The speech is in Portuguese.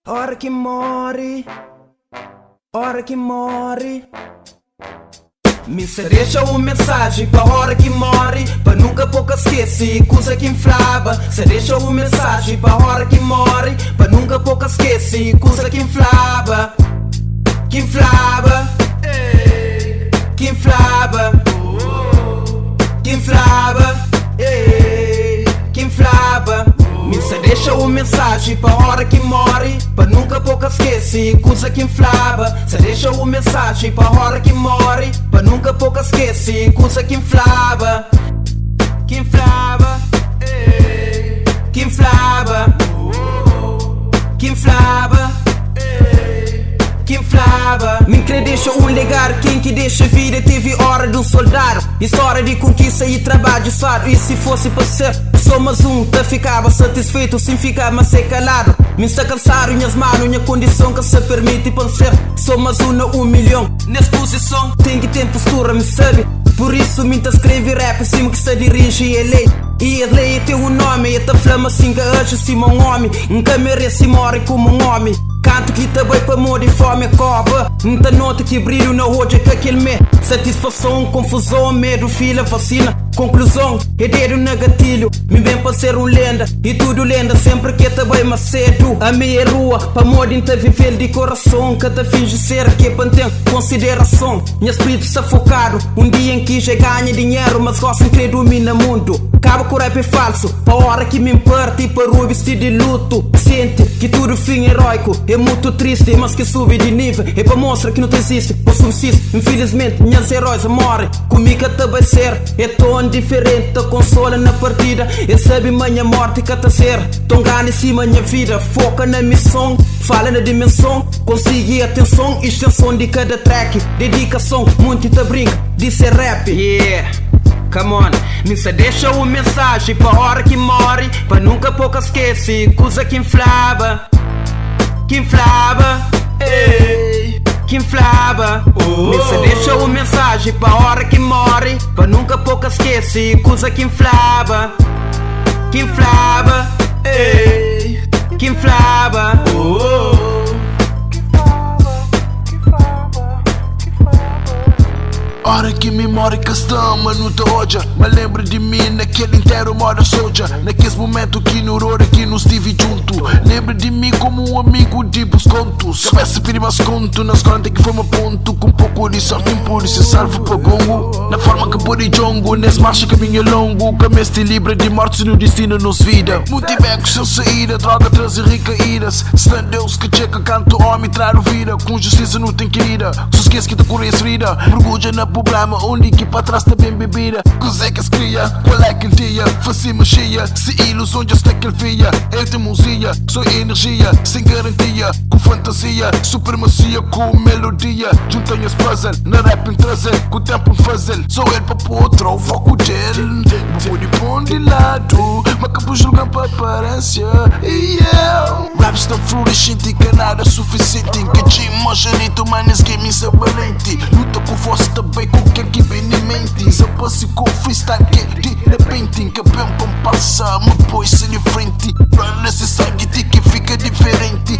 Hora que morre, hora que morre. Me deixa uma mensagem pra hora que morre, pra nunca pouco esquecer, coisa que inflava. Cê deixa uma mensagem pra hora que morre, pra nunca pouco esquecer, coisa que inflava. Que inflava, que inflava, que inflava, que inflava. Me deixa uma mensagem pra hora que morre, pra nunca pouco esquecer, coisa que inflava. Cê deixa uma mensagem pra hora que morre, pra nunca pouco esquecer, coisa que inflava. Que inflava, que inflava, que inflava, que inflava. Me deixa um legado, quem que deixa vida teve hora de um soldado. História de conquista e trabalho suado. E se fosse pra ser só mais um, tá ficava satisfeito sem ficar mais calado. Me está cansado, minhas mãos, minha condição que se permite pensar. Só mais um na 1 milhão. Nessa posição tem que ter postura, me sabe? Por isso me tá escreve rap, sim que se dirige a lei. E a lei tem um nome, e a flama assim que hoje sim um homem. Nunca merece morre como um homem. Canto que tá bem pra morrer fome cova. Nunca nota que brilho na roda que aquele me. Satisfação, confusão, medo, fila, vacina. Conclusão, é dedo na gatilho. Me vem pra ser um lenda, e tudo lenda sempre que tá bem mais cedo. A minha rua, pra morrer tá viver de coração. Que tá finge ser que tem consideração. Minha espírito está focado, um dia em que já ganha dinheiro, mas gosto que domina o mundo. Acaba com o rap falso, pra hora que me importa e para o vestir de luto. Sente que tudo fim heróico, é muito triste, mas que sube de nível. É pra mostrar que não te existe, ou subsiste. Infelizmente, minhas heróis morrem. Comigo até vai ser, é tão diferente, te consola na partida. Eu sabe minha morte que tá ser, tão ganha em cima minha vida. Foca na missão, fala na dimensão. Consegui atenção, extensão de cada track. Dedicação, muito te brinca, disse rap. Yeah, come on, me deixa uma mensagem pra hora que morre, pra nunca pouco esquecer, coisa que inflava. Que inflava, que inflava. Me deixa uma mensagem pra hora que morre, pra nunca pouco esquecer, coisa que inflava. Que inflava, que inflava. Hora que me morre castama no hoje, mas lembra de mim naquele inteiro mora soja. Naqueles momentos que no hora que não estive junto. Lembra de mim como um amigo de bons contos. Cabeça pedir mais conto, nas contas que foi uma ponto. Com pouco de sorte impuro, se salvo para gongo. Na forma que por jongo, nesse marcha caminho longo. Caminho te livra de mortes no destino nos vida. Multibecos sem saída, droga traz recaídas. Se não Deus que checa, canto homem, trar o vida. Com justiça não tem querida, só esquece que te cura essa vida. Mergulha na problema, onde que para trás tá bem bebida. Coisa que se cria, qual é aquele dia? Fazer magia, se ilusão já está aquele via. É teimosia, só energia, sem garantia. Com fantasia, supremacia com melodia. Juntem as puzzle, na rap em trazer, com o tempo em fazer. Só ele para pôr outro, o foco dele. Vou de bom de lado, mas acabo julgando para aparência. Raps estão florescente, que nada é suficiente. Que te mojarito, mas ninguém me sabe valente. Luta com força também, com quem que vem em mente. Se eu passo com freestyle que de repente que bem passa, muito pois se de frente. Pra nesse sangue de que fica diferente.